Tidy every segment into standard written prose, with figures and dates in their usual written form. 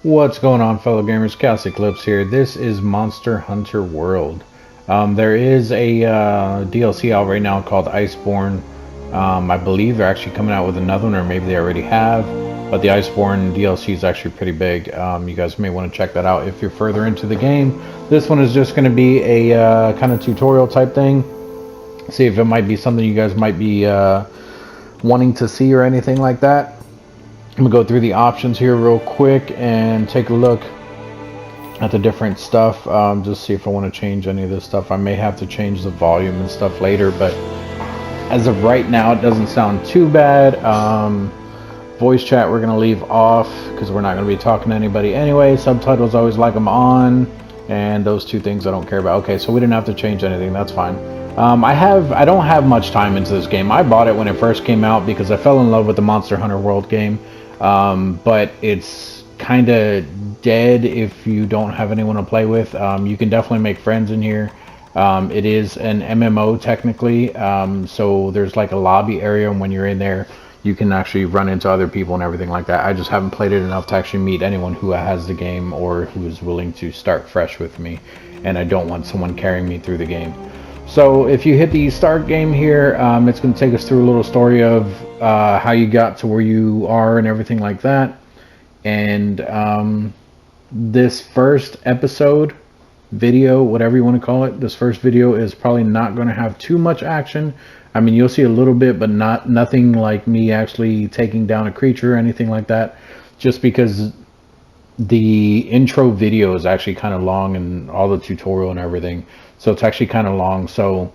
What's going on, fellow gamers? ChaosEclipse here. This is Monster Hunter World. There is a DLC out right now called Iceborne. I believe they're actually coming out with another one, or maybe they already have. But the Iceborne DLC is actually pretty big. You guys may want to check that out if you're further into the game. This one is just going to be a kind of tutorial type thing. See if it might be something you guys might be wanting to see or anything like that. I'm gonna go through the options here real quick and take a look at the different stuff. Just see if I want to change any of this stuff. I may have to change the volume and stuff later, but as of right now it doesn't sound too bad. Voice chat we're gonna leave off because we're not gonna be talking to anybody anyway. Subtitles, I always like them on, and those two things I don't care about. Okay, so we didn't have to change anything. That's fine. I don't have much time into this game. I bought it when it first came out because I fell in love with the Monster Hunter World game. But it's kind of dead if you don't have anyone to play with. You can definitely make friends in here. It is an MMO technically, so there's like a lobby area, and when you're in there you can actually run into other people and everything like that. I just haven't played it enough to actually meet anyone who has the game or who is willing to start fresh with me, and I don't want someone carrying me through the game. So if you hit the start game here, it's going to take us through a little story of how you got to where you are and everything like that. And this first episode, video, whatever you want to call it, this first video is probably not going to have too much action. I mean, you'll see a little bit, but nothing like me actually taking down a creature or anything like that, just because the intro video is actually kind of long and all the tutorial and everything. So it's actually kind of long, so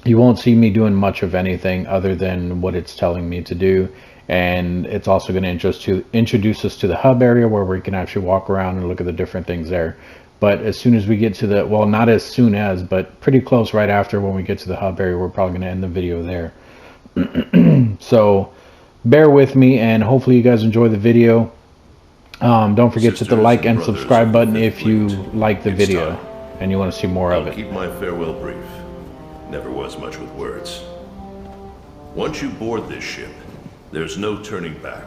you won't see me doing much of anything other than what it's telling me to do. And it's also going to introduce us to the hub area where we can actually walk around and look at the different things there. But as soon as we get to the, well, not as soon as, but pretty close right after when we get to the hub area, we're probably going to end the video there. So bear with me, and hopefully you guys enjoy the video. Don't forget to hit the like and subscribe button if you like the video and you want to see more of it. I'll keep my farewell brief. Never was much with words. Once you board this ship, there's no turning back.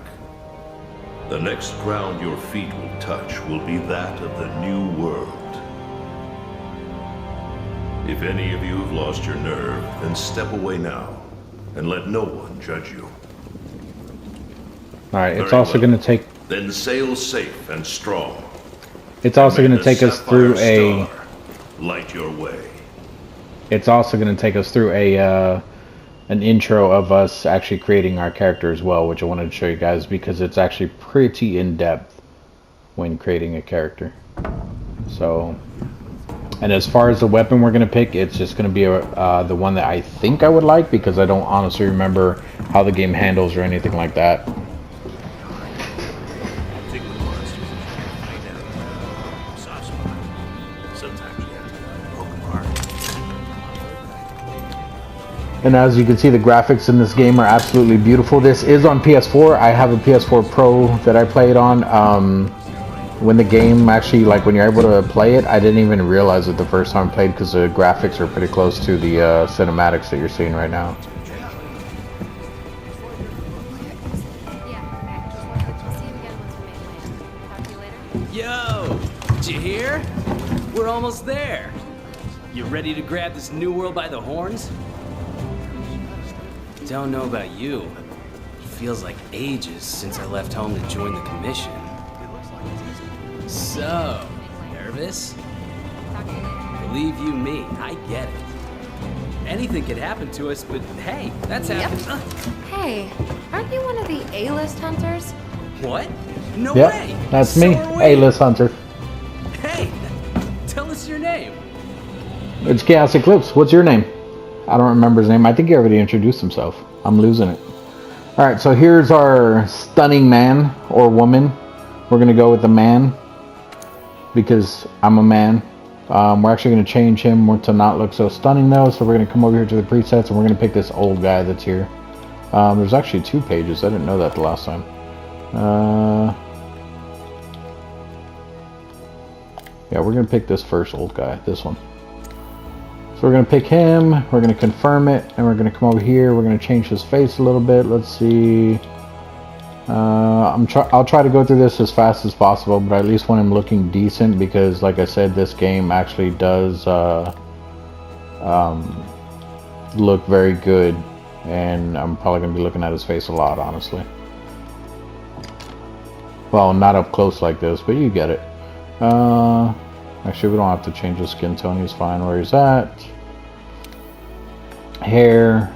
The next ground your feet will touch will be that of the new world. If any of you have lost your nerve, then step away now and let no one judge you. Alright, it's also going to take... Then sail safe and strong. It's also going to take us through a... Light your way. It's also going to take us through a an intro of us actually creating our character as well, which I wanted to show you guys because it's actually pretty in-depth when creating a character. So, and as far as the weapon we're going to pick, it's just going to be the one that I think I would like, because I don't honestly remember how the game handles or anything like that. And as you can see, the graphics in this game are absolutely beautiful. This is on PS4. I have a PS4 Pro that I played on. When the game actually, like when you're able to play it, I didn't even realize it the first time I played because the graphics are pretty close to the cinematics that you're seeing right now. Yo, did you hear? We're almost there. You ready to grab this new world by the horns? Don't know about you. It feels like ages since I left home to join the commission. So, nervous? Believe you me, I get it. Anything could happen to us, but hey, that's happened. Hey, aren't you one of the A-list hunters? What? No Yep, way! that's So me, are we. A-list hunter. Hey, tell us your name. It's ChaosEclipse. What's your name? I don't remember his name. I think he already introduced himself. I'm losing it. Alright, so here's our stunning man or woman. We're going to go with the man because I'm a man. We're actually going to change him to not look so stunning though. So we're going to come over here to the presets and we're going to pick this old guy that's here. There's actually 2 pages. I didn't know that the last time. Yeah, we're going to pick this first old guy. This one. So we're going to pick him, we're going to confirm it, and we're going to come over here, we're going to change his face a little bit. Let's see. I'll try to go through this as fast as possible, but I at least want him looking decent because, like I said, this game actually does look very good, and I'm probably gonna be looking at his face a lot, honestly. Well, not up close like this, but you get it. Actually, we don't have to change the skin tone. He's fine where he's at. Hair.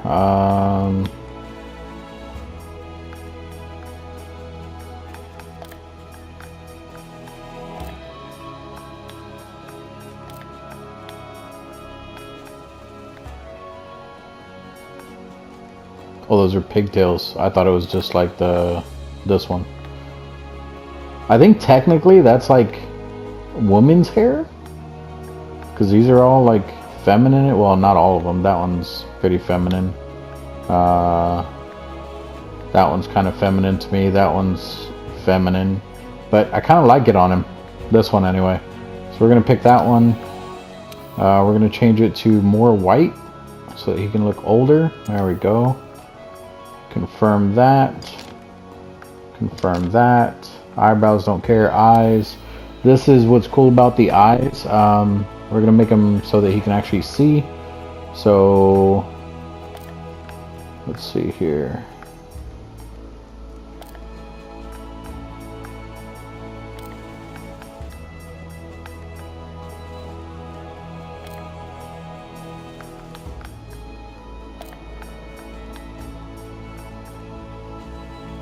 Oh, those are pigtails. I thought it was just like this one. I think technically that's like woman's hair, because these are all like feminine. Well, not all of them. That one's pretty feminine. That one's kind of feminine to me. That one's feminine, but I kind of like it on him. This one anyway. So we're gonna pick that one. We're gonna change it to more white so that he can look older. There we go. Confirm that. Confirm that. Eyebrows, don't care. Eyes. This is what's cool about the eyes. We're gonna make them so that he can actually see. So let's see here.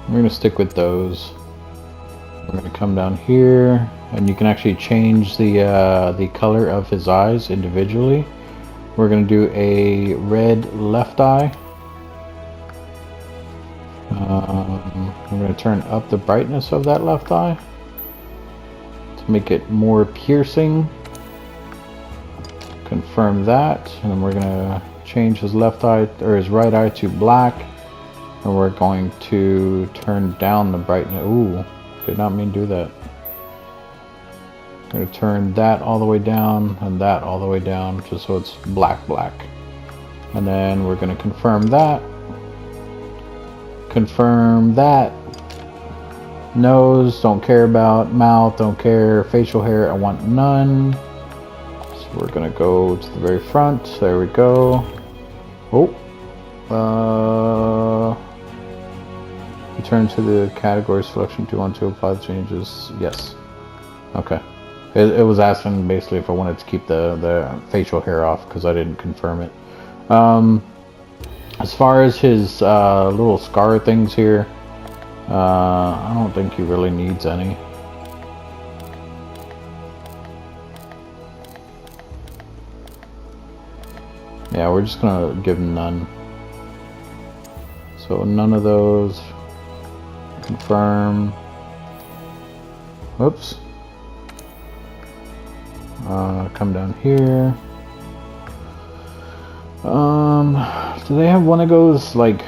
We're gonna stick with those. We're gonna come down here, and you can actually change the color of his eyes individually. We're gonna do a red left eye. I'm gonna turn up the brightness of that left eye to make it more piercing. Confirm that, and then we're gonna change his left eye or his right eye to black. And we're going to turn down the brightness. Ooh, did not mean to do that. I'm going to turn that all the way down and that all the way down just so it's black. And then we're going to confirm that. Confirm that. Nose, don't care about. Mouth, don't care. Facial hair, I want none. So we're going to go to the very front. There we go. Return to the category selection. Do you want to apply the changes? Yes. Okay. It was asking basically if I wanted to keep the facial hair off because I didn't confirm it. As far as his little scar things here, I don't think he really needs any. Yeah, we're just gonna give him none. So none of those. Confirm. Whoops. Come down here. Do they have one that goes like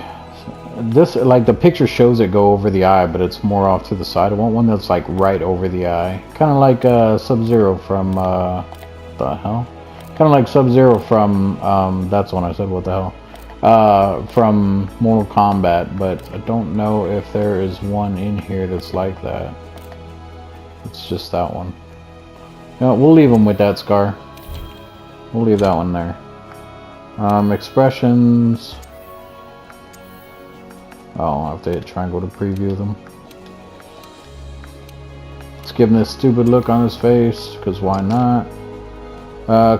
this? Like the picture shows it go over the eye, but it's more off to the side. I want one that's like right over the eye, kind of like Sub-Zero from the hell? Kind of like Sub-Zero from that's the one I said. What the hell? From Mortal Kombat, but I don't know if there is one in here that's like that. It's just that one. No, we'll leave him with that scar. We'll leave that one there. Expressions. Oh, I'll have to hit triangle to preview them. Let's give him this stupid look on his face, because why not?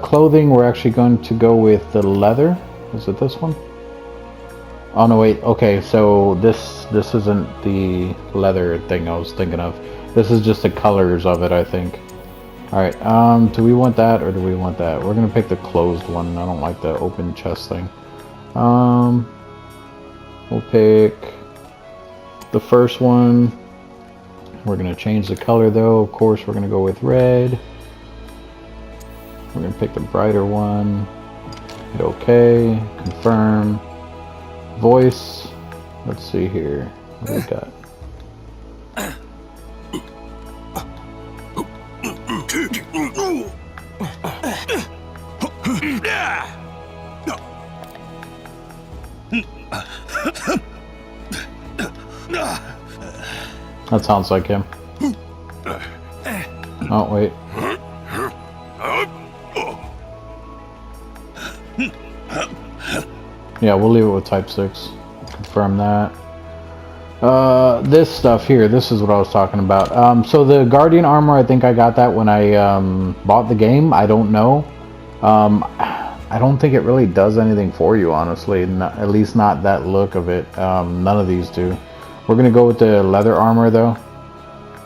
Clothing, we're actually going to go with the leather. Is it this one? Oh no, wait. Okay, so this isn't the leather thing I was thinking of. This is just the colors of it, I think. All right. Do we want that or do we want that? We're gonna pick the closed one. I don't like the open chest thing. We'll pick the first one. We're gonna change the color though. Of course, we're gonna go with red. We're gonna pick the brighter one. Hit OK. Confirm. Voice. Let's see here. What do we got? That sounds like him. Oh, wait. Yeah, we'll leave it with type 6. Confirm that. This stuff here, this is what I was talking about. So the Guardian armor, I think I got that when I bought the game. I don't know. I don't think it really does anything for you, honestly. At least not that look of it. None of these do. We're going to go with the leather armor, though.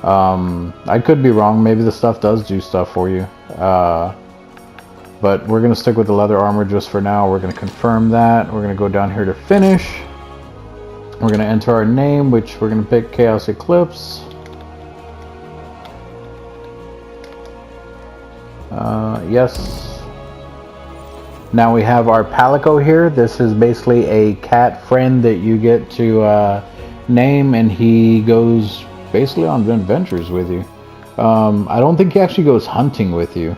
I could be wrong. Maybe the stuff does do stuff for you. But we're going to stick with the leather armor just for now. We're going to confirm that. We're going to go down here to finish. We're going to enter our name, which we're going to pick ChaosEclipse. Yes. Now we have our Palico here. This is basically a cat friend that you get to name, and he goes basically on adventures with you. I don't think he actually goes hunting with you,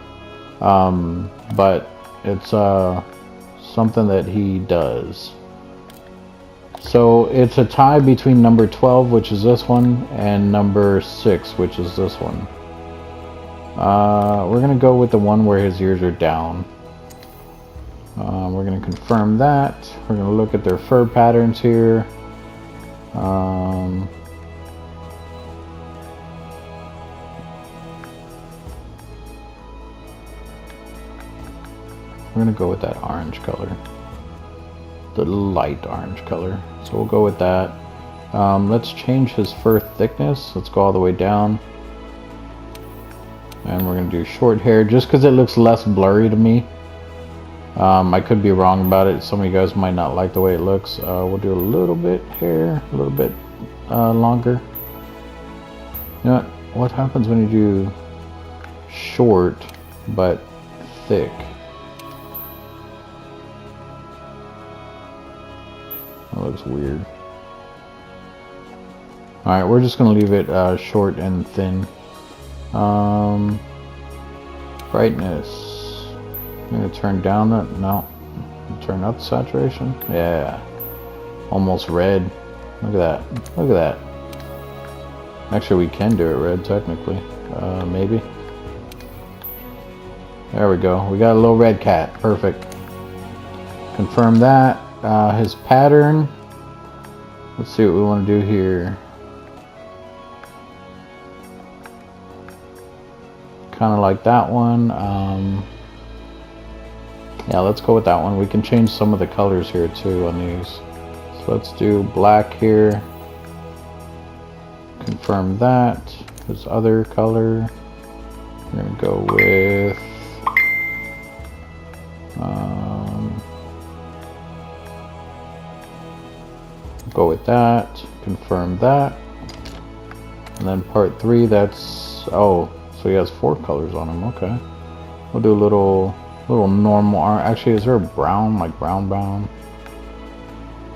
but it's something that he does. So it's a tie between number 12, which is this one, and number 6, which is this one. We're going to go with the one where his ears are down. We're going to confirm that. We're going to look at their fur patterns here. We're going to go with that orange color. The light orange color. So we'll go with that. Let's change his fur thickness. Let's go all the way down. And we're going to do short hair just because it looks less blurry to me. I could be wrong about it. Some of you guys might not like the way it looks. We'll do a little bit hair, a little bit longer. You know what happens when you do short but thick? That looks weird. Alright, we're just going to leave it short and thin. Brightness. I'm going to turn down that. No. Turn up saturation. Yeah. Almost red. Look at that. Look at that. Actually, we can do it red, technically. Maybe. There we go. We got a little red cat. Perfect. Confirm that. His pattern. Let's see what we want to do here. Kind of like that one. Yeah, let's go with that one. We can change some of the colors here too on these. So let's do black here. Confirm that. His other color. We're gonna go with go with that. Confirm that. And then part 3, that's so he has 4 colors on him. Okay. We'll do a little normal arm. Actually, is there a brown, like brown?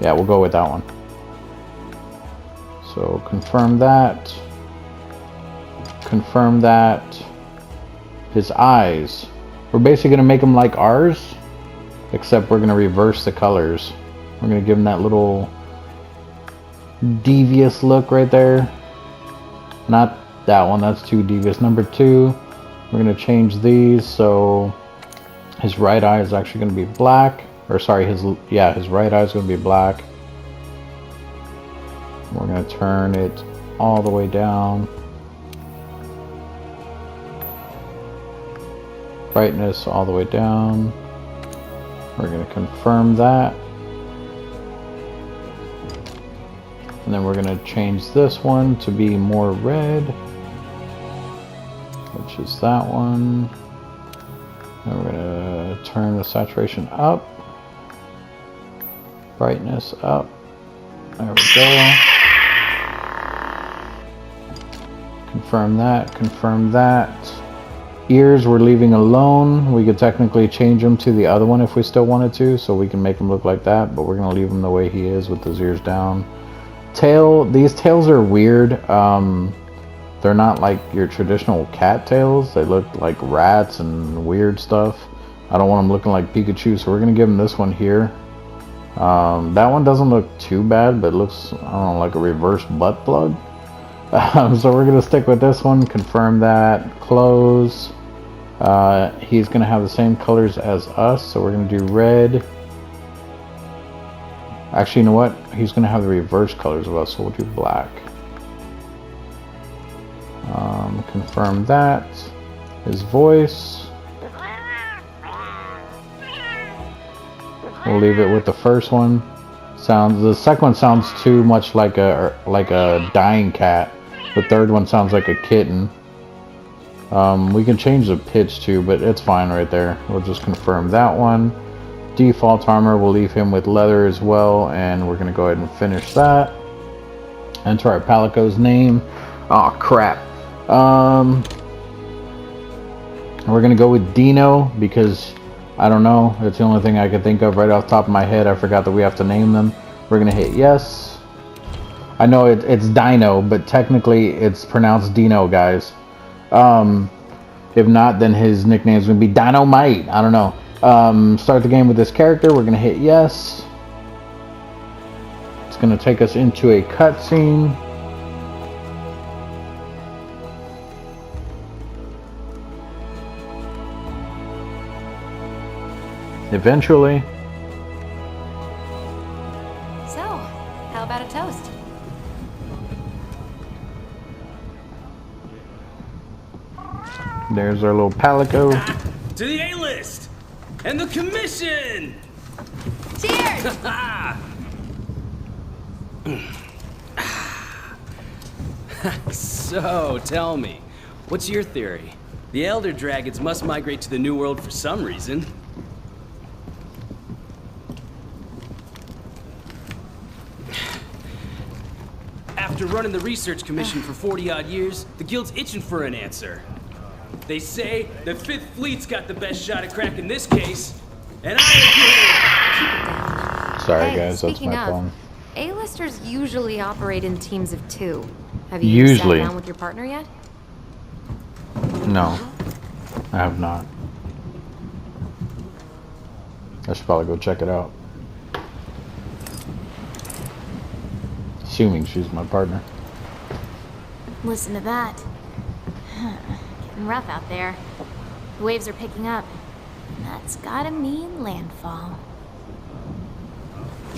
Yeah, we'll go with that one. So confirm that. Confirm that. His eyes. We're basically going to make them like ours, except we're going to reverse the colors. We're going to give him that little devious look right there. Not that one, that's too devious. Number 2, we're going to change these so his right eye is actually going to be black. Or sorry, his right eye is going to be black. We're going to turn it all the way down. Brightness all the way down. We're going to confirm that. And then we're going to change this one to be more red, which is that one. And we're going to turn the saturation up. Brightness up. There we go. Confirm that. Confirm that. Ears we're leaving alone. We could technically change them to the other one if we still wanted to, so we can make him look like that, but we're going to leave him the way he is with his ears down. Tail. These tails are weird. They're not like your traditional cat tails. They look like rats and weird stuff. I don't want them looking like Pikachu, so we're going to give him this one here. That one doesn't look too bad, but it looks, I don't know, like a reverse butt plug. So we're gonna stick with this one. Confirm that. Close. He's gonna have the same colors as us, so we're gonna do red. Actually, you know what? He's gonna have the reverse colors of us, so we'll do black. Confirm that. His voice. We'll leave it with the first one. The second one sounds too much like a dying cat. The third one sounds like a kitten. We can change the pitch too, but it's fine right there. We'll just confirm that one. Default armor, we'll leave him with leather as well, and we're gonna go ahead and finish that. Enter our Palico's name. Oh crap. We're gonna go with Dino because I don't know. It's the only thing I could think of right off the top of my head. I forgot that we have to name them. We're gonna hit yes. I know it's Dino, but technically it's pronounced Dino, guys. If not, then his nickname is gonna be Dynamite. I don't know. Start the game with this character. We're gonna hit yes. It's gonna take us into a cutscene. Eventually. So, how about a toast? There's our little Palico. To the A-list! And the commission! Cheers! So, tell me, what's your theory? The Elder Dragons must migrate to the New World for some reason. After running the research commission for 40-odd years, the guild's itching for an answer. They say the Fifth Fleet's got the best shot at cracking this case, and I Sorry Hey, guys, that's speaking my of, phone. A-listers usually operate in teams of 2. Have you Usually. sat down with your partner yet? No, I have not. I should probably go check it out. Assuming she's my partner. Listen to that. Getting rough out there. The waves are picking up. And that's gotta mean landfall.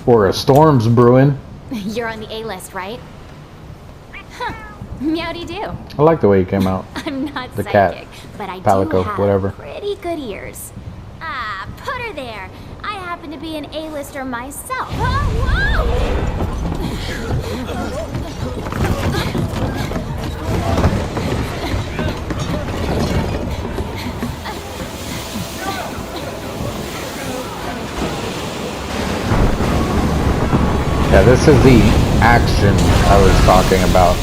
Or a storm's brewing. You're on the A-list, right? Huh. Meowdy-do. I like the way he came out. I'm not The psychic, cat. but I Palico, do have whatever. pretty good ears. Ah, put her there. I happen to be an A-lister myself. Oh, Yeah, this is the action I was talking about.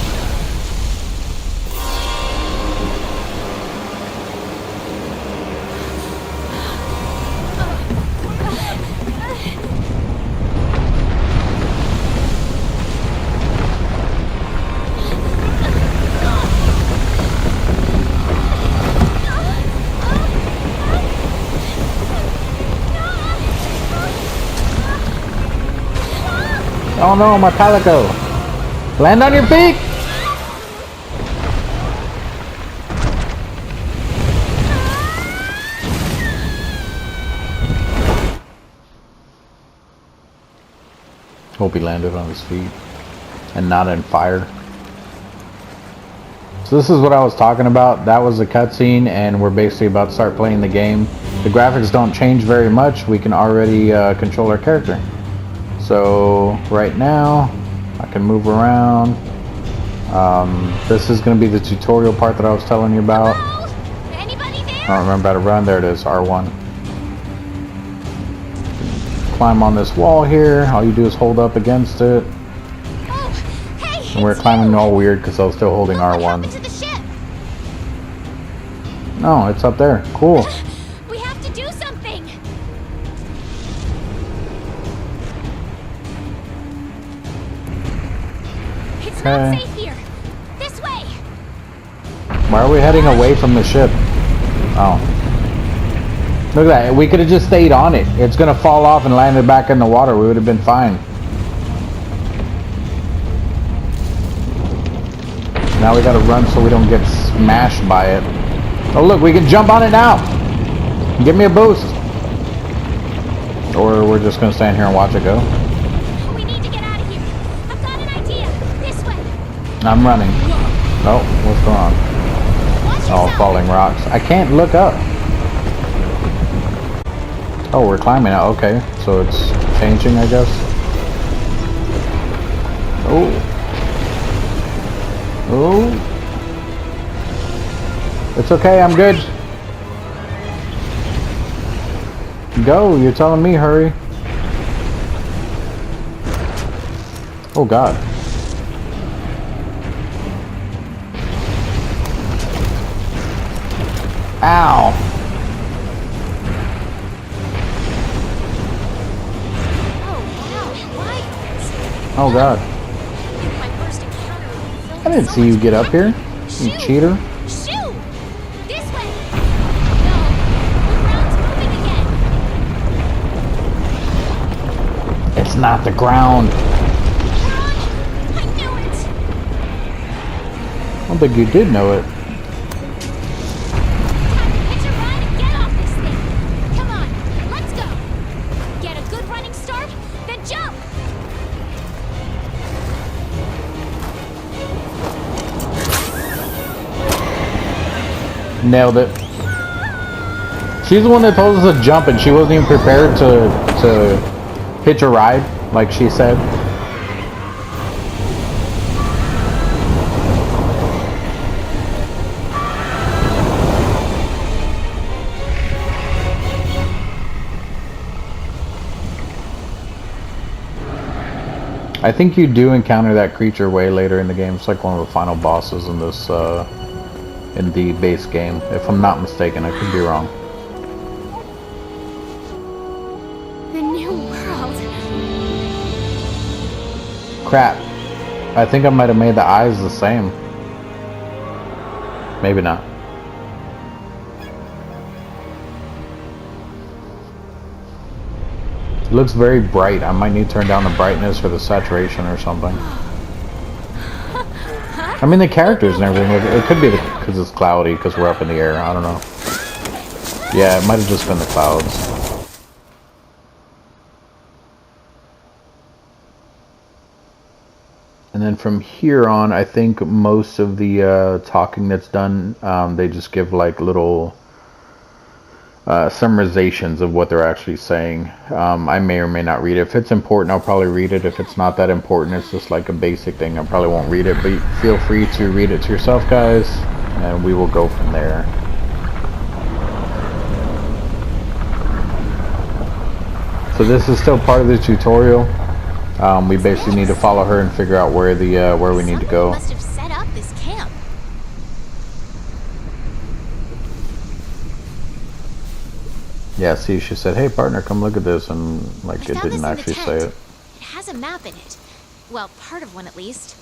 Oh no, my Palico! Land on your feet! Hope he landed on his feet and not in fire. So this is what I was talking about. That was the cutscene, and we're basically about to start playing the game. The graphics don't change very much. We can already control our character. So right now I can move around. This is going to be the tutorial part that I was telling you about. Hello? Anybody there? I don't remember how to run. There it is, R1. Climb on this wall here. All you do is hold up against it. Oh, hey, And we're it's climbing you. all weird because I was still holding What happened to R1. the ship? No, it's up there. Cool. We have to do something. It's not Okay. safe here. This way. Why are we heading away from the ship? Oh. Look at that. We could have just stayed on it. It's going to fall off and landed back in the water. We would have been fine. Now we gotta run so we don't get smashed by it. Oh look, we can jump on it now! Give me a boost! Or we're just gonna stand here and watch it go. We need to get out of here. I've got an idea. This way. I'm running. Oh, what's going on? Watch Oh, yourself. falling rocks. I can't look up. Oh, we're climbing now. Okay, so it's changing, I guess. Oh. Oh. It's okay, I'm good. Go, you're telling me, hurry. Oh God. Ow. Oh God. My first encounter with the film I didn't was see so you much get up here, fun. you Shoo! cheater. Shoo! This way! No, the ground's moving again. It's not the ground. We're on! I knew it! I don't think you did know it. Time to hitch a ride and get off this thing! Come on, let's go! Get a good running start, then jump! Nailed it. She's the one that told us to jump and she wasn't even prepared to hitch a ride, like she said. I think you do encounter that creature way later in the game. It's like one of the final bosses in this in the base game, if I'm not mistaken. I could be wrong. The new world. Crap. I think I might have made the eyes the same. Maybe not. It looks very bright. I might need to turn down the brightness or the saturation or something. I mean, the characters and everything, it could be because it's cloudy, because we're up in the air. I don't know. Yeah, it might have just been the clouds. And then from here on, I think most of the talking that's done, they just give like little summarizations of what they're actually saying. I may or may not read it. If it's important, I'll probably read it. If it's not that important, it's just like a basic thing, I probably won't read it. But feel free to read it to yourself, guys, and we will go from there. So this is still part of the tutorial. We basically need to follow her and figure out where the where we need to go. Must have set up this camp. Yeah, see, she said, "Hey, partner, come look at this," and like it didn't actually say it. It has a map in it. Well, part of one at least.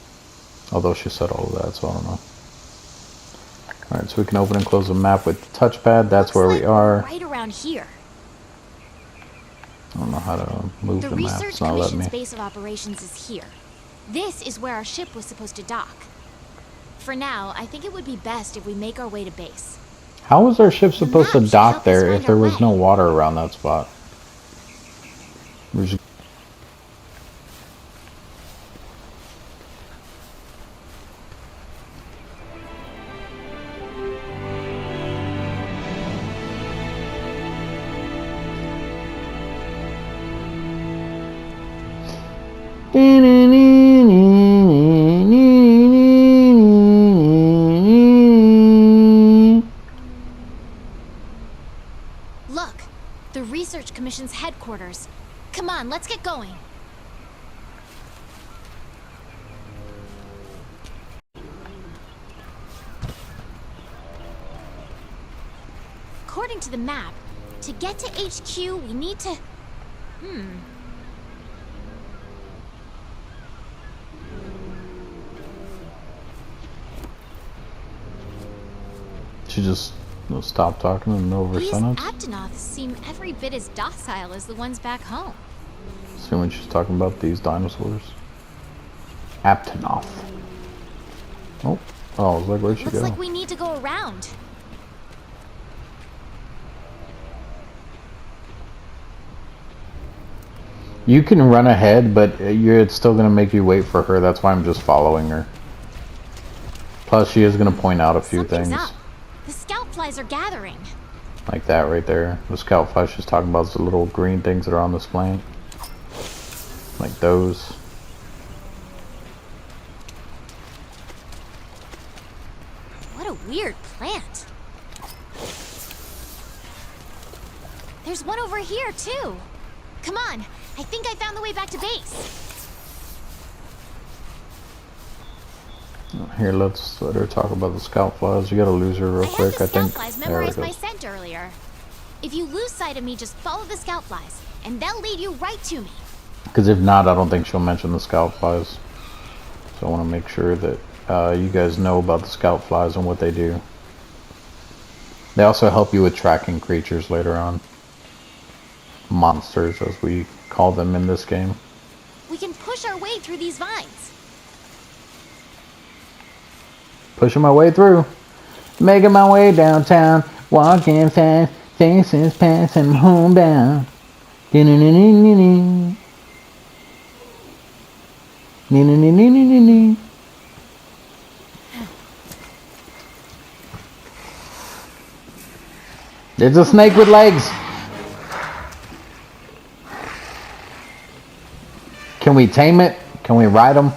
Although she said all of that, so I don't know. Alright, so we can open and close the map with the touchpad. That's where we are. Right around here. I don't know how to move the map. Research It's not letting me. Commission's base of operations is here. This is where our ship was supposed to dock. For now, I think it would be best if we make our way to base. How was our ship supposed to map should dock help us there find if there our was way. no water around that spot? We're just Look, the Research Commission's headquarters. Come on, let's get going. According to the map, to get to HQ, we need to... She just stopped talking in the middle of her These sentence. Aptonoths seem every bit as docile as the ones back home. Assuming she's talking about these dinosaurs. Aptonoth. Oh, Oh, I was like, where'd she Looks go? like we need to go around. You can run ahead, but it's still gonna make you wait for her. That's why I'm just following her. Plus, she is gonna point out a few Something's things. up. The scout flies are gathering. Like that right there. The scout fly she's talking about is the little green things that are on this plant. Like those. What a weird plant. There's one over here, too. Come on, I think I found the way back to base. Here, let's let her talk about the scout flies. You gotta lose her real quick, I think. The scout flies There we memorized go. my scent earlier. If you lose sight of me, just follow the scout flies, and they'll lead you right to me. Because if not, I don't think she'll mention the scout flies. So I want to make sure that you guys know about the scout flies and what they do. They also help you with tracking creatures later on. Monsters, as we call them in this game. We can push our way through these vines. Pushing my way through. Making my way downtown. Walking fast. Faces passing homebound. There's a snake with legs. Can we tame it? Can we ride them?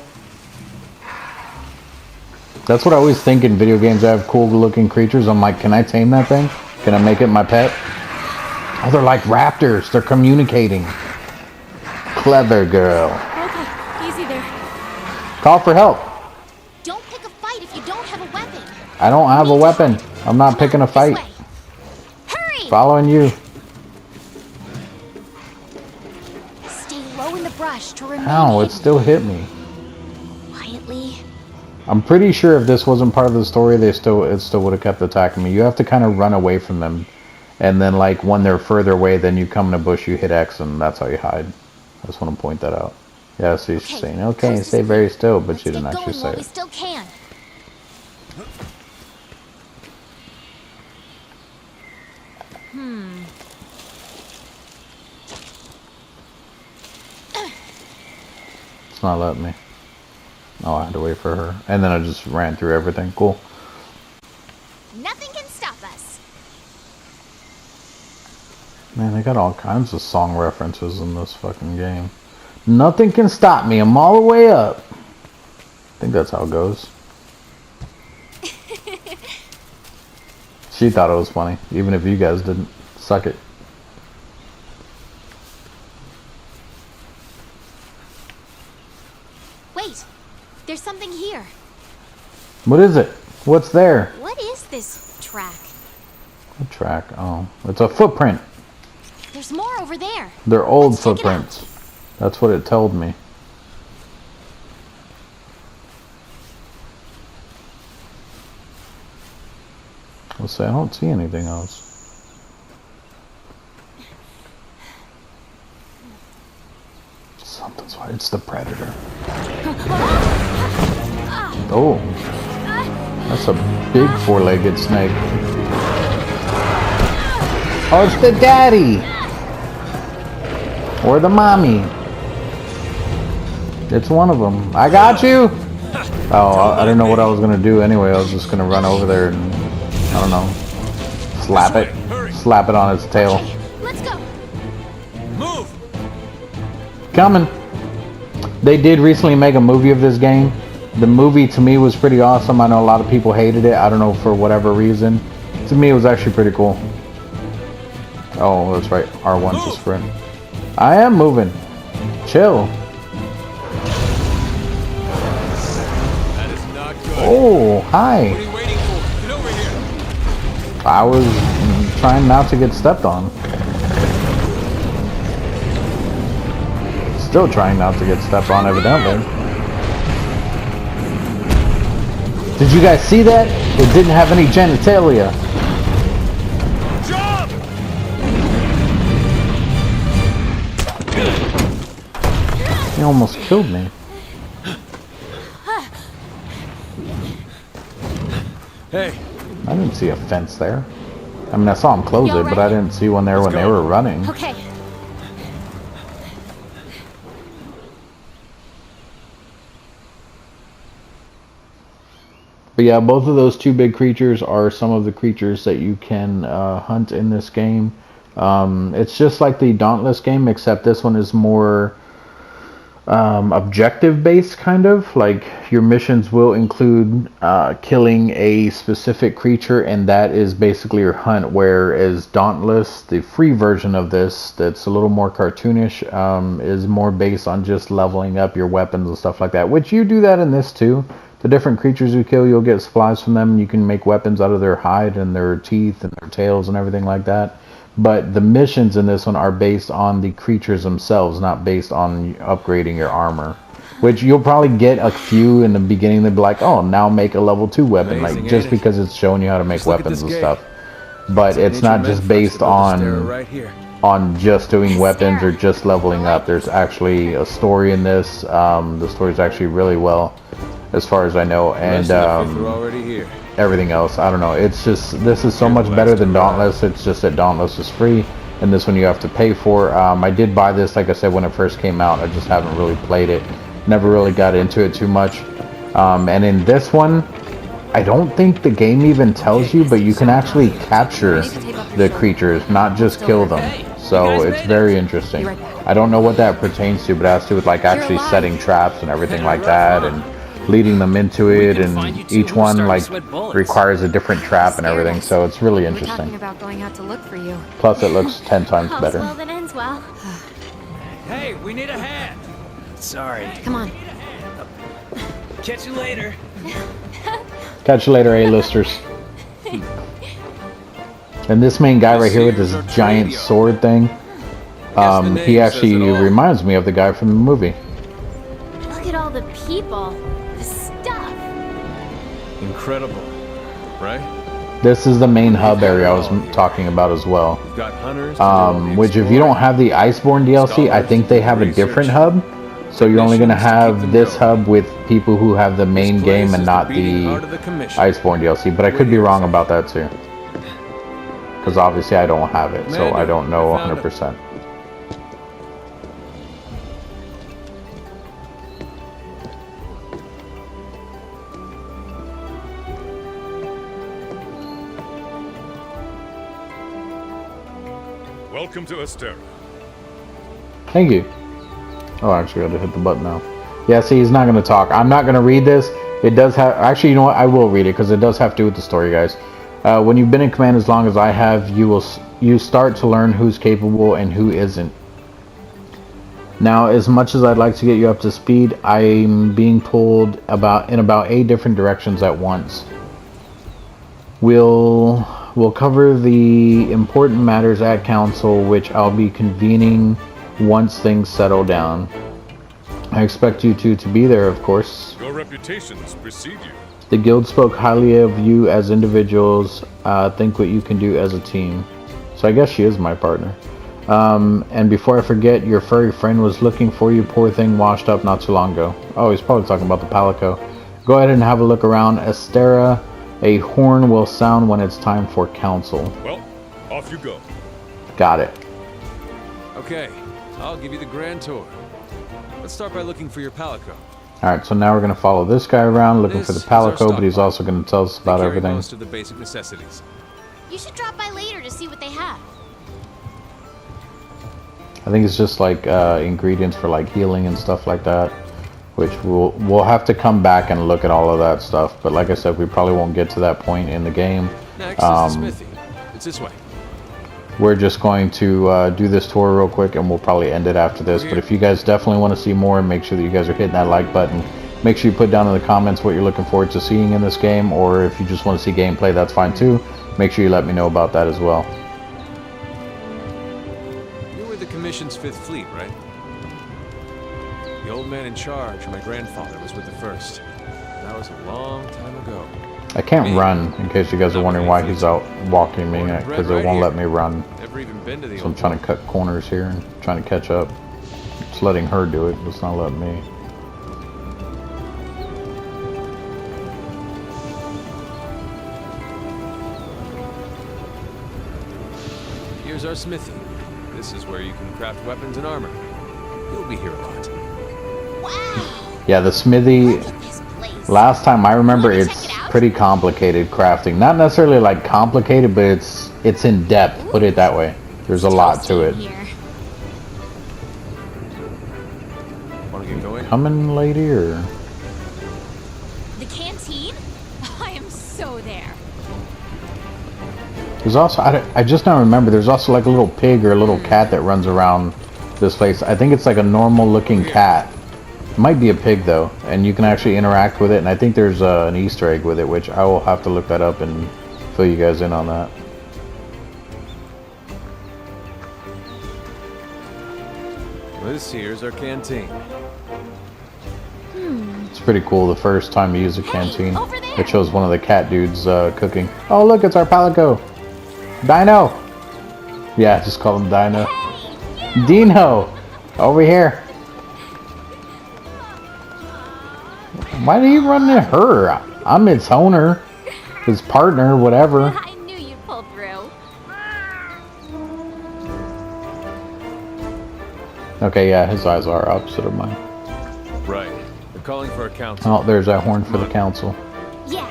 That's what I always think in video games. I have cool looking creatures. I'm like, can I tame that thing? Can I make it my pet? Oh, they're like raptors. They're communicating. Clever girl. Okay, easy there. Call for help. Don't pick a fight if you don't have a weapon. I don't have a weapon. I'm not picking a fight. This way. Hurry! Following you. Stay low in the brush to remain Ow, it hidden. still hit me. Quietly. I'm pretty sure if this wasn't part of the story, it still would have kept attacking me. You have to kind of run away from them. And then, like, when they're further away, then you come in a bush, you hit X, and that's how you hide. I just want to point that out. Yeah, so she's saying, okay, coast is stay very clear. still, but Let's she didn't get actually going say while we it. still can. It's not letting me. Oh, I had to wait for her. And then I just ran through everything. Cool. Nothing can stop us. Man, they got all kinds of song references in this fucking game. Nothing can stop me. I'm all the way up. I think that's how it goes. She thought it was funny, even if you guys didn't. Suck it. Wait, there's something here. What is it? What's there? What is this track? A track. Oh, it's a footprint. There's more over there. They're old Let's check it out. footprints. That's what it told me. Let's say I don't see anything else. Something's why it's the predator. Oh, that's a big four-legged snake. Oh, it's the daddy or the mommy. It's one of them. I got you. Oh, I didn't know what I was gonna do anyway. I was just gonna run over there and I don't know, slap it on its tail. Let's go. Move! Coming. They did recently make a movie of this game. The movie to me was pretty awesome. I know a lot of people hated it. I don't know for whatever reason. To me, it was actually pretty cool. Oh, that's right. R1's a sprint. I am moving. Chill. That is not good. Oh, hi. What are you waiting for? Get over here. I was trying not to get stepped on. Still trying not to get stepped on, evidently. Did you guys see that? It didn't have any genitalia. Jump! He almost killed me. Hey. I didn't see a fence there. I mean, I saw them close it, but I didn't see one there when they were running. Okay. But yeah, both of those two big creatures are some of the creatures that you can hunt in this game. It's just like the Dauntless game, except this one is more objective based, kind of. Like, your missions will include killing a specific creature, and that is basically your hunt. Whereas Dauntless, the free version of this, that's a little more cartoonish, is more based on just leveling up your weapons and stuff like that. Which you do that in this too. The different creatures you kill, you'll get supplies from them. You can make weapons out of their hide and their teeth and their tails and everything like that. But the missions in this one are based on the creatures themselves, not based on upgrading your armor. Which you'll probably get a few in the beginning. They'll be like, oh, now make a level 2 weapon. Like, just because it's showing you how to make weapons and stuff. But it's not just based on just doing weapons or just leveling up. There's actually a story in this. The story's actually really well, as far as I know, and everything else, I don't know. It's just, this is so much better than Dauntless. It's just that Dauntless is free, and this one you have to pay for. I did buy this, like I said, when it first came out. I just haven't really played it. Never really got into it too much. And in this one, I don't think the game even tells you, but you can actually capture the creatures, not just kill them. So it's very interesting. I don't know what that pertains to, but it has to do with like actually setting traps and everything like that, and leading them into it, and each one like requires a different trap and everything, so it's really interesting. About going out to look for you. Plus it looks 10 times better. Well, that ends well. Hey, we need a hand. Sorry. Come on. Catch you later. Catch you later, A-listers. And this main guy right here with this giant sword thing, he actually reminds me of the guy from the movie. Look at all the people. The stuff. Incredible, right? This is the main hub area I was talking about as well. Which, if you don't have the Iceborne DLC, I think they have a different hub. So you're only going to have this hub with people who have the main game and not the Iceborne DLC. But I could be wrong about that too. Because obviously I don't have it, so I don't know 100%. Welcome to Astera. Thank you. Oh, actually, I had to hit the button now. Yeah, see, he's not going to talk. I'm not going to read this. It does have... Actually, you know what? I will read it, because it does have to do with the story, guys. When you've been in command as long as I have, you start to learn who's capable and who isn't. Now, as much as I'd like to get you up to speed, I'm being pulled in about 8 different directions at once. We'll cover the important matters at council, which I'll be convening once things settle down. I expect you two to be there, of course. Your reputations precede you. The guild spoke highly of you as individuals. Think what you can do as a team. So I guess she is my partner. And before I forget, your furry friend was looking for you. Poor thing, washed up not too long ago. Oh, he's probably talking about the Palico. Go ahead and have a look around. Astera, a horn will sound when it's time for council. Well, off you go. Got it. Okay, I'll give you the grand tour. Let's start by looking for your Palico. Alright, so now we're going to follow this guy around looking for the Palico, but he's also going to tell us about everything. Most of the basic necessities. You should drop by later to see what they have. I think it's just like ingredients for like healing and stuff like that, which we'll have to come back and look at all of that stuff. But like I said, we probably won't get to that point in the game. Next is the smithy. It's this way. We're just going to do this tour real quick, and we'll probably end it after this. But if you guys definitely want to see more, make sure that you guys are hitting that like button. Make sure you put down in the comments what you're looking forward to seeing in this game, or if you just want to see gameplay, that's fine too. Make sure you let me know about that as well. You were the Commission's 5th Fleet, right? The old man in charge, my grandfather, was with the 1st. That was a long time ago. I can't run, in case you guys are wondering why he's out walking me, because it won't let me run. Never even been to the So I'm trying to cut corners here and trying to catch up. It's letting her do it, but it's not letting me. Here's our smithy. This is where you can craft weapons and armor. You'll be here a lot. Wow! Yeah, the smithy. Look at this place. Last time I remember, Wanna check it's it out? pretty complicated crafting. Not necessarily like complicated, but it's in depth. Put it that way. There's a lot to it. Here. Want to get going? Coming, lady, or The canteen? I am so there. there's also I just now remember. There's also like a little pig or a little cat that runs around this place. I think it's like a normal looking cat. It might be a pig though, and you can actually interact with it. And I think there's an Easter egg with it, which I will have to look that up and fill you guys in on that. This here's our canteen. It's pretty cool. The first time you use a canteen, over there. it shows one of the cat dudes cooking. Oh look, it's our Palico. Dino. Yeah, just call him Dino. Dino, over here. Why did he run to her? I'm its owner, his partner, whatever. I knew you'd pull through. Okay, yeah, his eyes are opposite of mine. Right. They're calling for a council. Oh, there's that horn for the council. Yeah.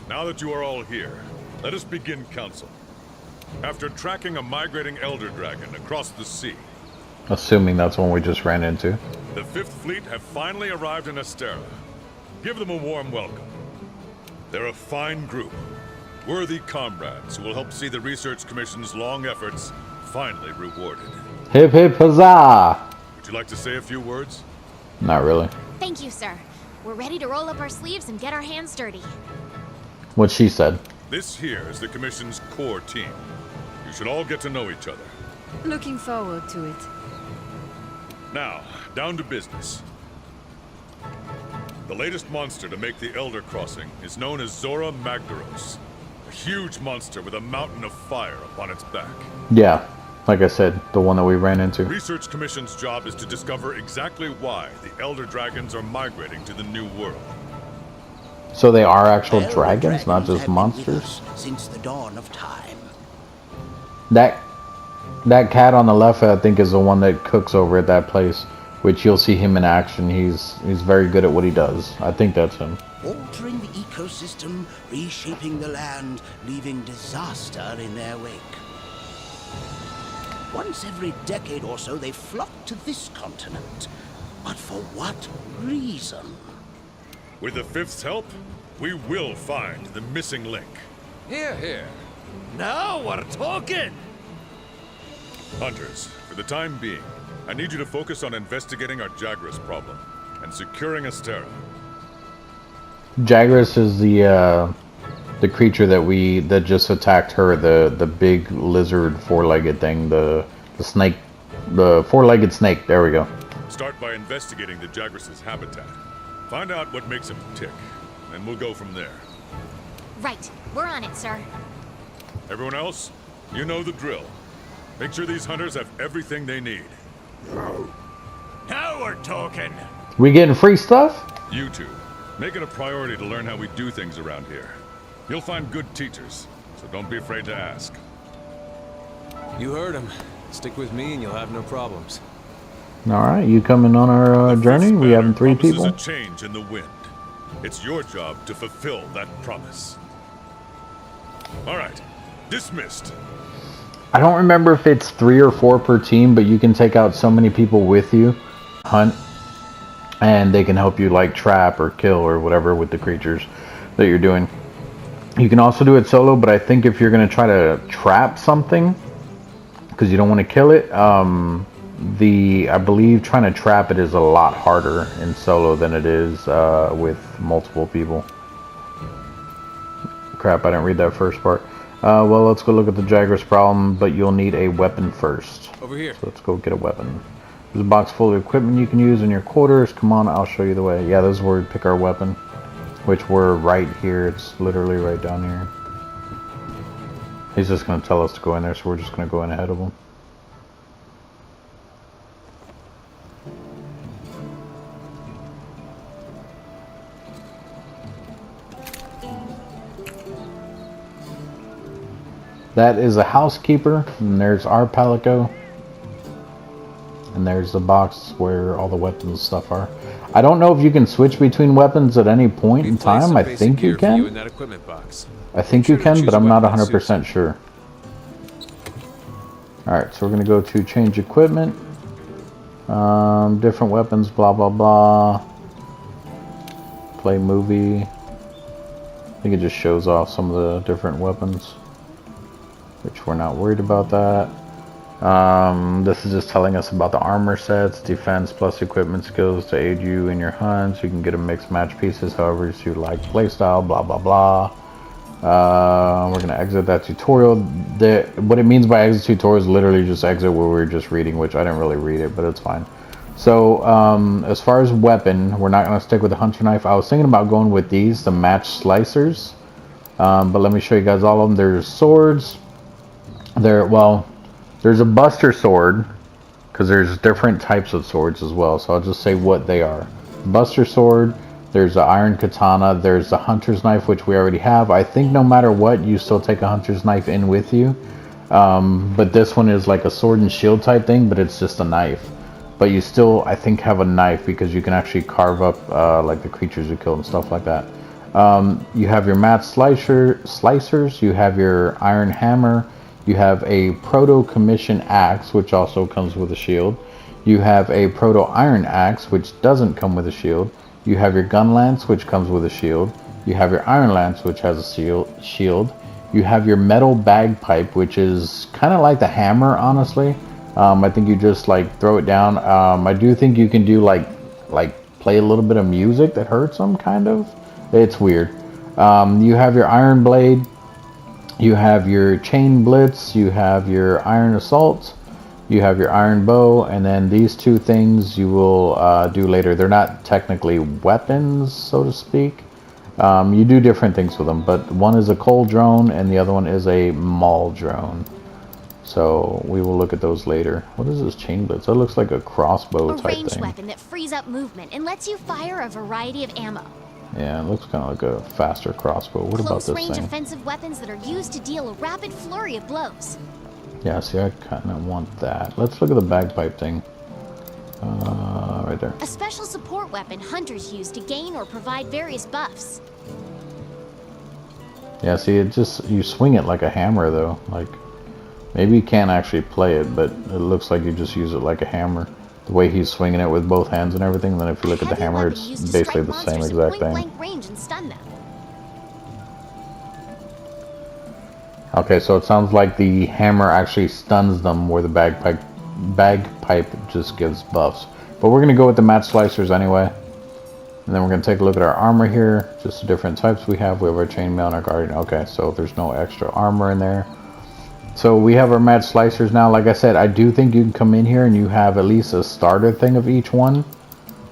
Now that you are all here, let us begin council. After tracking a migrating elder dragon across the sea, Assuming that's one we just ran into. the Fifth Fleet have finally arrived in Astera. Give them a warm welcome. They're a fine group, worthy comrades who will help see the Research Commission's long efforts finally rewarded. Hip hip huzzah! Would you like to say a few words? Not really. Thank you, sir. We're ready to roll up our sleeves and get our hands dirty. What she said. This here is the Commission's core team. You should all get to know each other. Looking forward to it. Now, down to business. The latest monster to make the Elder Crossing is known as Zora Magdaros. A huge monster with a mountain of fire upon its back. Yeah, like I said, the one that we ran into. Research Commission's job is to discover exactly why the Elder Dragons are migrating to the New World. So they are actual Elder dragons, not have just been with monsters? us since the dawn of time. That cat on the left, I think, is the one that cooks over at that place. Which you'll see him in action. He's very good at what he does. I think that's him. Altering the ecosystem, reshaping the land, leaving disaster in their wake. Once every decade or so, they flock to this continent. But for what reason? With the Fifth's help, we will find the missing link. Here, here. Now we're talking! Hunters, for the time being, I need you to focus on investigating our Jagras problem and securing Astera. Jagras is the creature that just attacked her, the big lizard four-legged thing, the snake, the four-legged snake. There we go. Start by investigating the Jagras' habitat. Find out what makes him tick, and we'll go from there. Right. We're on it, sir. Everyone else, you know the drill. Make sure these hunters have everything they need. Now we're talking! We getting free stuff? You two, make it a priority to learn how we do things around here. You'll find good teachers, so don't be afraid to ask. You heard him. Stick with me and you'll have no problems. All right, you coming on our The journey? first We having banner 3 promises people. a change in the wind. It's your job to fulfill that promise. All right, dismissed. I don't remember if it's 3 or 4 per team, but you can take out so many people with you, hunt, and they can help you like trap or kill or whatever with the creatures that you're doing. You can also do it solo, but I think if you're going to try to trap something, because you don't want to kill it, I believe trying to trap it is a lot harder in solo than it is with multiple people. Crap, I didn't read that first part. Well, let's go look at the Jagras problem, but you'll need a weapon first. Over here. So let's go get a weapon. There's a box full of equipment you can use in your quarters. Come on, I'll show you the way. Yeah, this is where we pick our weapon, which we're right here. It's literally right down here. He's just going to tell us to go in there, so we're just going to go in ahead of him. That is a housekeeper, and there's our Palico. And there's the box where all the weapons and stuff are. I don't know if you can switch between weapons at any point in time. I think you can. I think you can, but I'm not 100% sure. Alright, so we're going to go to change equipment. Different weapons, blah, blah, blah. Play movie. I think it just shows off some of the different weapons, which we're not worried about that. This is just telling us about the armor sets, defense plus equipment skills to aid you in your hunts. You can get a mixed match pieces however you like playstyle, blah, blah, blah. We're going to exit that tutorial. What it means by exit tutorial is literally just exit where we were just reading, which I didn't really read it, but it's fine. So, as far as weapon, we're not going to stick with the hunter knife. I was thinking about going with these, the match slicers. But let me show you guys all of them. There's swords. There's a buster sword, because there's different types of swords as well. So I'll just say what they are. Buster sword. There's the iron katana. There's the hunter's knife, which we already have. I think no matter what, you still take a hunter's knife in with you. But this one is like a sword and shield type thing, but it's just a knife. But you still, I think, have a knife because you can actually carve up like the creatures you killed and stuff like that. You have your match slicers. You have your iron hammer. You have a proto-commission axe, which also comes with a shield. You have a proto-iron axe, which doesn't come with a shield. You have your gun lance, which comes with a shield. You have your iron lance, which has a shield. You have your metal bagpipe, which is kind of like the hammer, honestly. I think you just like throw it down. I do think you can do like play a little bit of music that hurts them, kind of. It's weird. You have your iron blade. You have your chain blitz. You have your iron assault. You have your iron bow, and then these two things you will do later. They're not technically weapons, so to speak. You do different things with them, but one is a coal drone and the other one is a maul drone. So we will look at those later. What is this chain blitz? That looks like a crossbow type thing. A ranged weapon that frees up movement and lets you fire a variety of ammo. Yeah, it looks kind of like a faster crossbow. What about this thing? Close-range offensive weapons that are used to deal a rapid flurry of blows. Yeah, see, I kind of want that. Let's look at the bagpipe thing. Right there. A special support weapon hunters use to gain or provide various buffs. Yeah, see, it just, you swing it like a hammer, though. Like, maybe you can't actually play it, but it looks like you just use it like a hammer. The way he's swinging it with both hands and everything. And then if you look at the hammer, it's basically the same exact thing. Range and stun them. Okay, so it sounds like the hammer actually stuns them, where the bagpipe just gives buffs. But we're going to go with the match slicers anyway. And then we're going to take a look at our armor here. Just the different types we have. We have our chainmail and our guardian. Okay, so there's no extra armor in there. So we have our match slicers now. Like I said, I do think you can come in here and you have at least a starter thing of each one.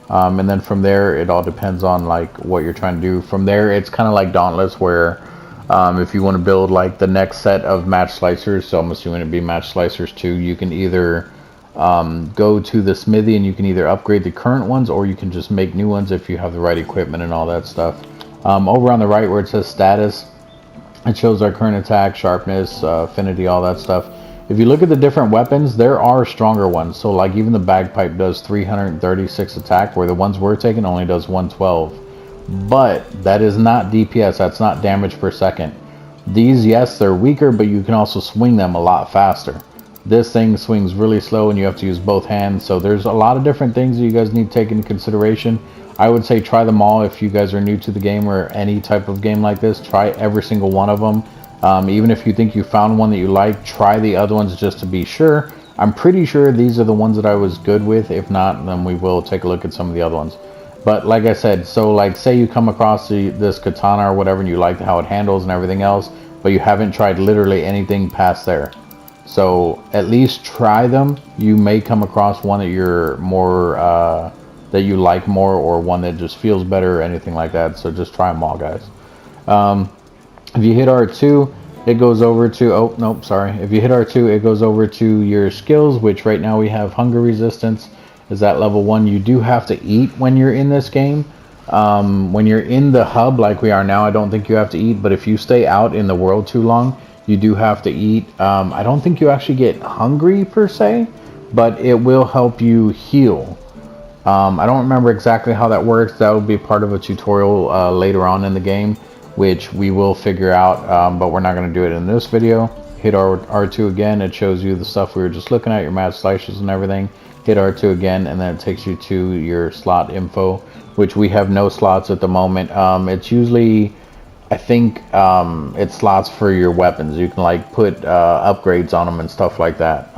And then from there, it all depends on like what you're trying to do. From there, it's kind of like Dauntless, where if you want to build like the next set of match slicers, so I'm assuming it'd be match slicers 2, you can either go to the smithy and you can either upgrade the current ones, or you can just make new ones if you have the right equipment and all that stuff. Over on the right where it says status, it shows our current attack, sharpness, affinity, all that stuff. If you look at the different weapons, there are stronger ones. So like even the bagpipe does 336 attack, where the ones we're taking only does 112. But that is not DPS, that's not damage per second. These, yes, they're weaker, but you can also swing them a lot faster. This thing swings really slow and you have to use both hands. So there's a lot of different things that you guys need to take into consideration. I would say try them all if you guys are new to the game or any type of game like this. Try every single one of them. Even if you think you found one that you like, try the other ones just to be sure. I'm pretty sure these are the ones that I was good with. If not, then we will take a look at some of the other ones. But like I said, so like say you come across this katana or whatever and you like how it handles and everything else, but you haven't tried literally anything past there. So at least try them. You may come across one that you're more that you like more, or one that just feels better or anything like that. So just try them all, guys. If you hit R2, it goes over to, oh nope, sorry, if you hit R2, it goes over to your skills, which right now we have hunger resistance is at level 1. You do have to eat when you're in this game. When you're in the hub like we are now, I don't think you have to eat, but if you stay out in the world too long, you do have to eat. I don't think you actually get hungry per se, but it will help you heal. I don't remember exactly how that works. That will be part of a tutorial later on in the game, which we will figure out, but we're not going to do it in this video. Hit R2 again, it shows you the stuff we were just looking at, your match slices and everything. Hit R2 again, and then it takes you to your slot info, which we have no slots at the moment. It's usually, I think, it's slots for your weapons. You can like put upgrades on them and stuff like that.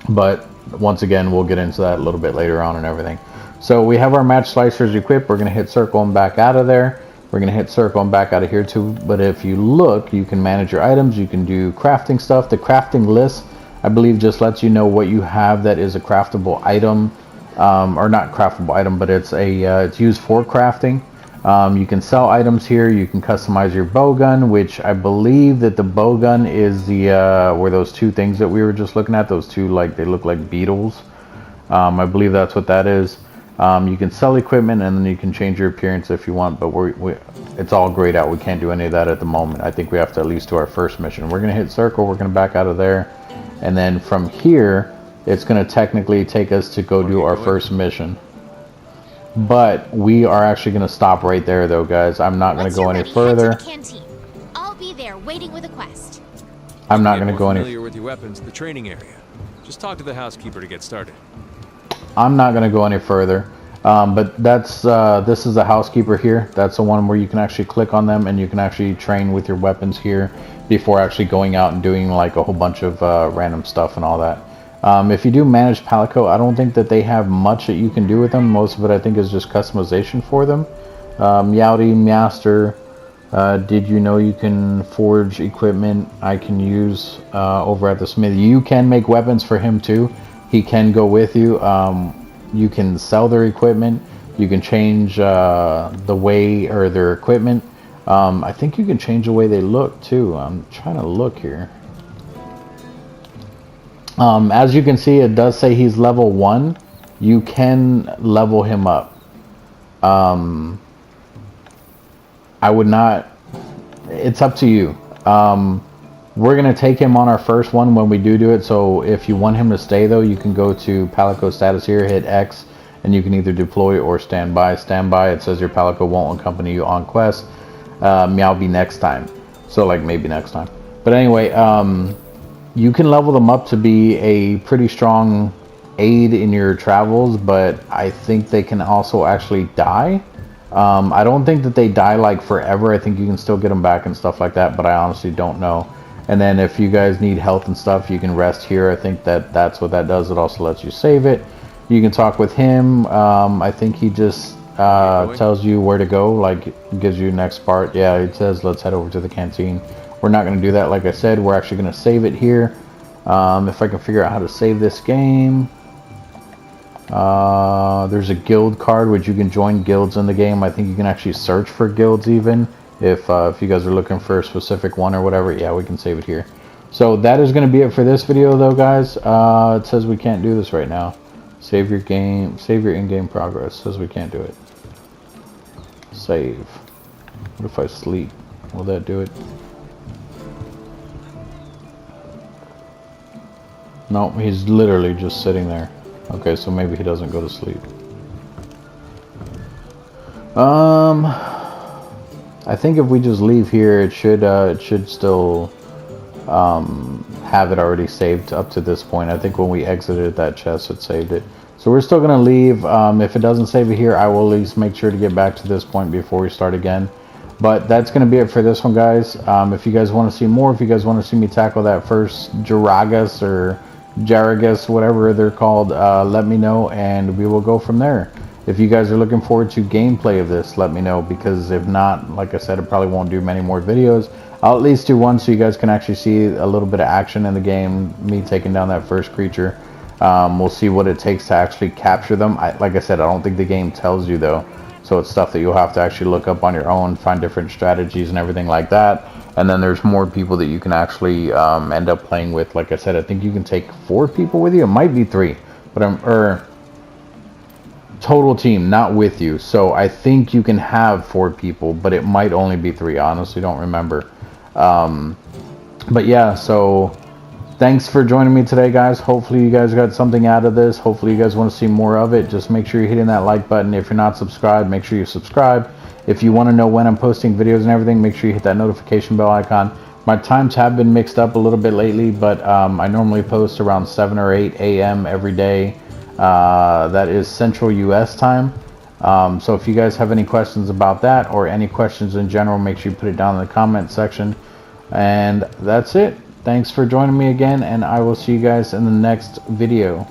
But once again, we'll get into that a little bit later on and everything. So we have our match slicers equipped. We're going to hit circle and back out of there. We're going to hit circle and back out of here too. But if you look, you can manage your items. You can do crafting stuff. The crafting list, I believe, just lets you know what you have that is a craftable item. Or not craftable item, but it's it's used for crafting. You can sell items here. You can customize your bow gun, which I believe that the bow gun is the were those two things that we were just looking at. Those two, like, they look like beetles. I believe that's what that is. You can sell equipment, and then you can change your appearance if you want, but it's all grayed out. We can't do any of that at the moment. I think we have to at least do our first mission. We're going to hit circle. We're going to back out of there. And then from here, it's going to technically take us to go do our first mission. But we are actually going to stop right there, though, guys. I'm not going to go any further. Canteen. I'll be there waiting with a quest. I'm not going to go any familiar with your weapons, the training area. Just talk to the housekeeper to get started. I'm not going to go any further. But that's this is the housekeeper here. That's the one where you can actually click on them and you can actually train with your weapons here before actually going out and doing like a whole bunch of random stuff and all that. If you do manage Palico, I don't think that they have much that you can do with them. Most of it, I think, is just customization for them. Meowdy Master, did you know you can forge equipment I can use over at the smithy? You can make weapons for him too. He can go with you. You can sell their equipment. You can change the way, or their equipment. I think you can change the way they look too. I'm trying to look here. As you can see, it does say he's level 1. You can level him up. I would not. It's up to you. We're going to take him on our first one when we do it. So if you want him to stay, though, you can go to Palico status here, hit X, and you can either deploy or stand by. Stand by, it says your Palico won't accompany you on quest. Meow be next time. So, like, maybe next time. But anyway, you can level them up to be a pretty strong aid in your travels, but I think they can also actually die. I don't think that they die like forever. I think you can still get them back and stuff like that, but I honestly don't know. And then if you guys need health and stuff, you can rest here. I think that's what that does. It also lets you save it. You can talk with him. I think he just tells you where to go, like gives you next part. Yeah, it says let's head over to the canteen. We're not going to do that. Like I said, we're actually going to save it here. If I can figure out how to save this game. There's a guild card, which you can join guilds in the game. I think you can actually search for guilds even. If you guys are looking for a specific one or whatever, yeah, we can save it here. So that is going to be it for this video, though, guys. It says we can't do this right now. Save your game. Save your in-game progress. It says we can't do it. Save. What if I sleep? Will that do it? No, he's literally just sitting there. Okay, so maybe he doesn't go to sleep. I think if we just leave here, it should still have it already saved up to this point. I think when we exited that chest, it saved it. So we're still gonna leave. If it doesn't save it here, I will at least make sure to get back to this point before we start again. But that's gonna be it for this one, guys. If you guys want to see more, if you guys want to see me tackle that first Juragas or Jaragus, whatever they're called, let me know, and we will go from there. If you guys are looking forward to gameplay of this, let me know, because if not, like I said, I probably won't do many more videos. I'll at least do one so you guys can actually see a little bit of action in the game, me taking down that first creature. We'll see what it takes to actually capture them. Like I said, I don't think the game tells you, though, so it's stuff that you'll have to actually look up on your own, find different strategies and everything like that. And then there's more people that you can actually end up playing with. Like I said, I think you can take 4 people with you. It might be 3, but total team, not with you. So I think you can have 4 people, but it might only be 3. I honestly don't remember. But yeah, so thanks for joining me today, guys. Hopefully you guys got something out of this. Hopefully you guys want to see more of it. Just make sure you're hitting that like button. If you're not subscribed, make sure you subscribe. If you want to know when I'm posting videos and everything, make sure you hit that notification bell icon. My times have been mixed up a little bit lately, but I normally post around 7 or 8 a.m. every day. That is Central US time. So if you guys have any questions about that or any questions in general, make sure you put it down in the comment section. And that's it. Thanks for joining me again, and I will see you guys in the next video.